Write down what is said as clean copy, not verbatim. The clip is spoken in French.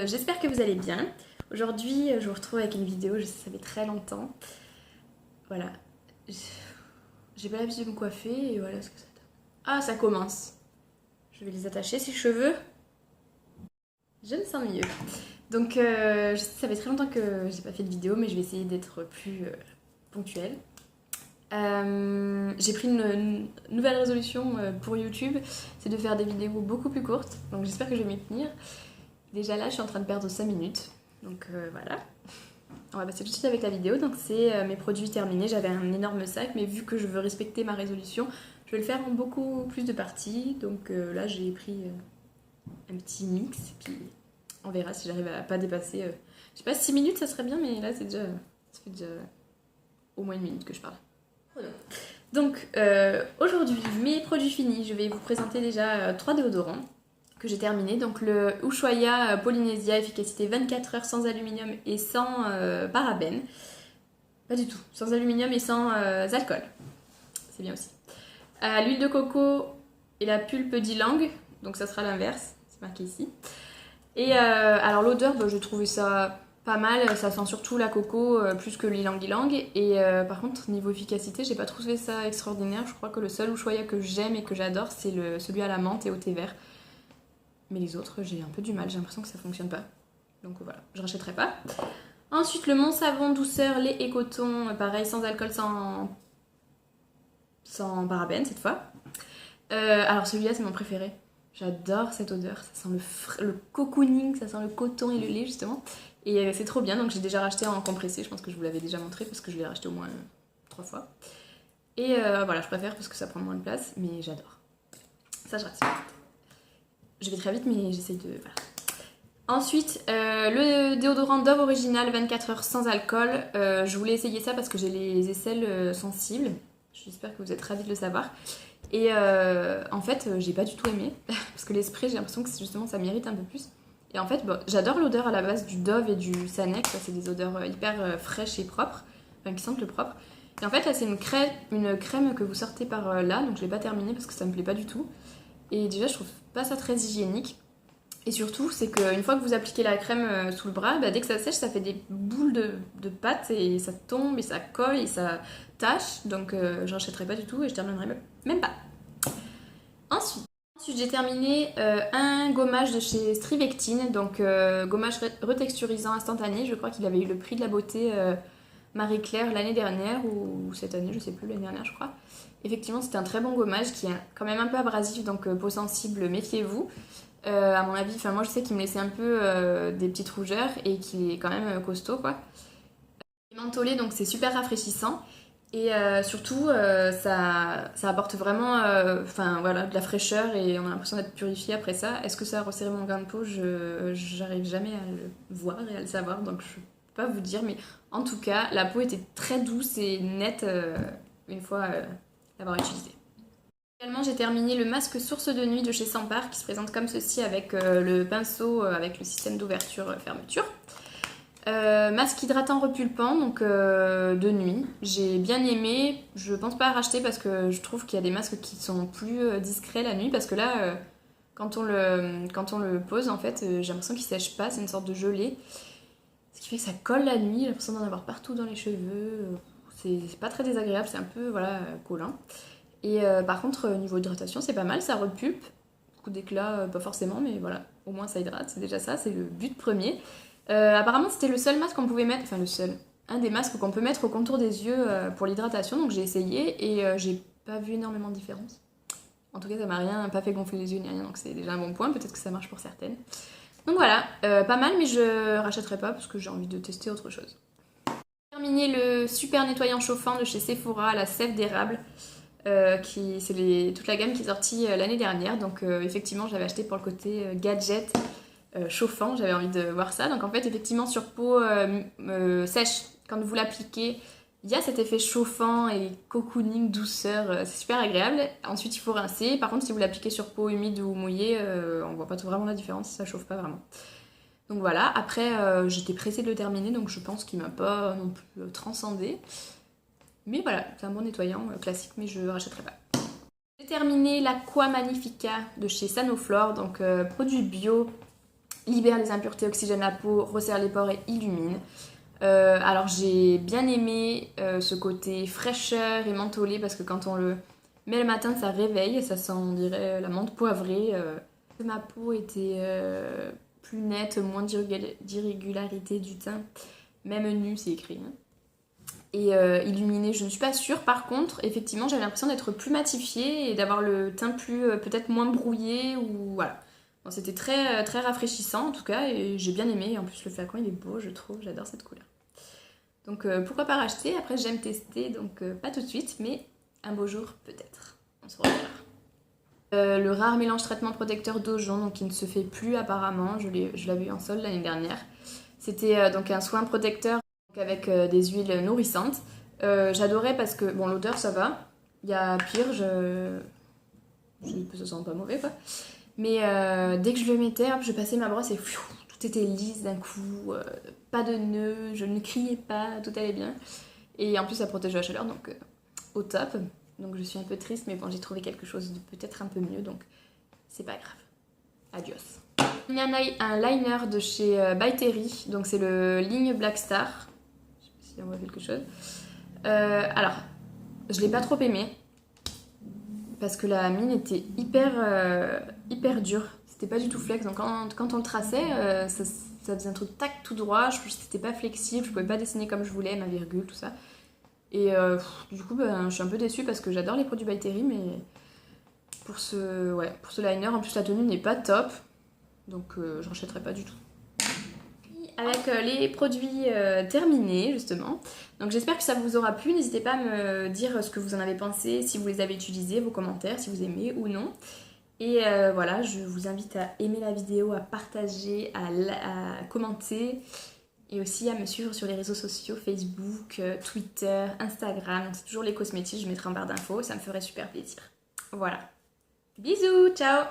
J'espère que vous allez bien. Aujourd'hui, je vous retrouve avec une vidéo, je sais, ça fait très longtemps. Voilà. J'ai pas l'habitude de me coiffer et voilà ce que ça donne. Ah, ça commence. Je vais les attacher, ces cheveux. Je me sens mieux. Donc, je sais, ça fait très longtemps que j'ai pas fait de vidéo, mais je vais essayer d'être plus ponctuelle. J'ai pris une nouvelle résolution pour YouTube, c'est de faire des vidéos beaucoup plus courtes, donc j'espère que je vais m'y tenir. Déjà là, je suis en train de perdre 5 minutes, donc voilà. On va passer tout de suite avec la vidéo, donc c'est mes produits terminés. J'avais un énorme sac, mais vu que je veux respecter ma résolution, je vais le faire en beaucoup plus de parties, donc là j'ai pris un petit mix, puis on verra si j'arrive à pas dépasser, je sais pas, 6 minutes ça serait bien, mais là ça fait déjà au moins 1 minute que je parle. Donc aujourd'hui, mes produits finis, je vais vous présenter déjà 3 déodorants que j'ai terminés. Donc le Ushuaïa Polynesia, efficacité 24 heures sans aluminium et sans parabènes. Pas du tout, sans aluminium et sans alcool. C'est bien aussi. L'huile de coco et la pulpe d'ylang, donc ça sera l'inverse, c'est marqué ici. Et alors l'odeur, bah, j'ai trouvé ça pas mal, ça sent surtout la coco plus que l'ylang-ylang. Et par contre, niveau efficacité, j'ai pas trouvé ça extraordinaire. Je crois que le seul Ushuaïa que j'aime et que j'adore, c'est celui à la menthe et au thé vert. Mais les autres, j'ai un peu du mal, j'ai l'impression que ça fonctionne pas. Donc voilà, je rachèterai pas. Ensuite, le Mon Savon douceur, lait et coton, pareil, sans alcool, sans parabènes cette fois. Alors celui-là, c'est mon préféré. J'adore cette odeur, ça sent le cocooning, ça sent le coton et le lait justement. Et c'est trop bien, donc j'ai déjà racheté en compressé, je pense que je vous l'avais déjà montré parce que je l'ai racheté au moins 3 fois. Et voilà, je préfère parce que ça prend moins de place, mais j'adore. Ça, je respecte. Je vais très vite, mais j'essaye de... Voilà. Ensuite, le déodorant Dove original 24 heures sans alcool. Je voulais essayer ça parce que j'ai les aisselles sensibles. J'espère que vous êtes ravis de le savoir. Et en fait, j'ai pas du tout aimé. Parce que les sprays, j'ai l'impression que justement ça m'irrite un peu plus. Et en fait, bon, j'adore l'odeur à la base du Dove et du Sanex. Ça, c'est des odeurs hyper fraîches et propres. Enfin, qui sentent le propre. Et en fait, là, c'est une crème que vous sortez par là. Donc, je l'ai pas terminée parce que ça me plaît pas du tout. Et déjà, je trouve pas ça très hygiénique. Et surtout, c'est qu'une fois que vous appliquez la crème sous le bras, bah, dès que ça sèche, ça fait des boules de pâte et ça tombe et ça colle et ça tâche. Donc, je n'achèterai pas du tout et je terminerai même pas. Ensuite j'ai terminé un gommage de chez Strivectine, donc gommage retexturisant instantané. Je crois qu'il avait eu le prix de la beauté Marie-Claire l'année dernière ou cette année, je sais plus, l'année dernière je crois. Effectivement, c'est un très bon gommage qui est quand même un peu abrasif, donc peau sensible, méfiez-vous. À mon avis, moi je sais qu'il me laissait un peu des petites rougeurs et qu'il est quand même costaud quoi. Il est mentholé, donc c'est super rafraîchissant. Et surtout, ça apporte vraiment voilà, de la fraîcheur et on a l'impression d'être purifié après ça. Est-ce que ça a resserré mon grain de peau? J'arrive jamais à le voir et à le savoir, donc je peux pas vous dire. Mais en tout cas, la peau était très douce et nette une fois l'avoir utilisée. Également, j'ai terminé le masque source de nuit de chez Sampar qui se présente comme ceci avec le pinceau avec le système d'ouverture-fermeture. Masque hydratant repulpant, donc de nuit. J'ai bien aimé. Je pense pas à racheter parce que je trouve qu'il y a des masques qui sont plus discrets la nuit. Parce que là, quand on le pose, en fait, j'ai l'impression qu'il sèche pas. C'est une sorte de gelée. Ce qui fait que ça colle la nuit. J'ai l'impression d'en avoir partout dans les cheveux. C'est pas très désagréable. C'est un peu voilà, collant. Et par contre, niveau hydratation, c'est pas mal. Ça repulpe. Beaucoup d'éclat, pas forcément, mais voilà. Au moins, ça hydrate. C'est déjà ça. C'est le but premier. Apparemment c'était le seul masque qu'on pouvait mettre, enfin le seul, un des masques qu'on peut mettre au contour des yeux pour l'hydratation, donc j'ai essayé et j'ai pas vu énormément de différence. En tout cas ça m'a pas fait gonfler les yeux ni rien, donc c'est déjà un bon point, peut-être que ça marche pour certaines. Donc voilà, pas mal mais je rachèterai pas parce que j'ai envie de tester autre chose. J'ai terminé le super nettoyant chauffant de chez Sephora, la sève d'érable. C'est toute la gamme qui est sortie l'année dernière, donc effectivement j'avais acheté pour le côté gadget chauffant, j'avais envie de voir ça. Donc en fait effectivement sur peau sèche, quand vous l'appliquez, il y a cet effet chauffant et cocooning, douceur, c'est super agréable. Ensuite il faut rincer, par contre si vous l'appliquez sur peau humide ou mouillée, on voit pas vraiment la différence, ça chauffe pas vraiment. Donc voilà, après j'étais pressée de le terminer, donc je pense qu'il m'a pas non plus transcendé. Mais voilà, c'est un bon nettoyant classique, mais je rachèterai pas. J'ai terminé l'Aqua Magnifica de chez Sanoflore, donc produit bio, libère les impuretés, oxygène la peau, resserre les pores et illumine. Alors j'ai bien aimé ce côté fraîcheur et mentholé parce que quand on le met le matin ça réveille, ça sent on dirait la menthe poivrée. Ma peau était plus nette, moins d'irrégularité du teint, même nue c'est écrit. Hein. Et illuminée je ne suis pas sûre, par contre effectivement j'avais l'impression d'être plus matifiée et d'avoir le teint plus peut-être moins brouillé ou voilà. Bon, c'était très, très rafraîchissant en tout cas et j'ai bien aimé. En plus le flacon il est beau je trouve, j'adore cette couleur. Donc pourquoi pas racheter, après j'aime tester donc pas tout de suite mais un beau jour peut-être. On se reverra. Le rare mélange traitement protecteur d'Aujon donc qui ne se fait plus apparemment, je l'avais eu en solde l'année dernière. C'était donc un soin protecteur donc, avec des huiles nourrissantes. J'adorais parce que bon l'odeur ça va, il y a pire, ça sent pas mauvais quoi. Mais dès que je le mettais, hop, je passais ma brosse et pfiou, tout était lisse d'un coup, pas de nœuds, je ne criais pas, tout allait bien. Et en plus ça protège la chaleur, donc au top. Donc je suis un peu triste, mais bon j'ai trouvé quelque chose de peut-être un peu mieux, donc c'est pas grave. Adios. Il y a un liner de chez By Terry, donc c'est le Ligne Black Star. Je sais pas si on voit quelque chose. Alors, je l'ai pas trop aimé. Parce que la mine était hyper dure. C'était pas du tout flex. Donc quand on le traçait, ça faisait un truc tac tout droit. C'était pas flexible. Je pouvais pas dessiner comme je voulais, ma virgule, tout ça. Et du coup, je suis un peu déçue parce que j'adore les produits By Terry, mais pour ce liner, en plus la tenue n'est pas top. Donc je rachèterai pas du tout. Avec les produits terminés justement. Donc j'espère que ça vous aura plu, n'hésitez pas à me dire ce que vous en avez pensé, si vous les avez utilisés, vos commentaires, si vous aimez ou non. Et voilà, je vous invite à aimer la vidéo, à partager, à commenter et aussi à me suivre sur les réseaux sociaux, Facebook, Twitter, Instagram. Donc c'est toujours les cosmétiques, je mettrai en barre d'infos, ça me ferait super plaisir. Voilà. Bisous, ciao!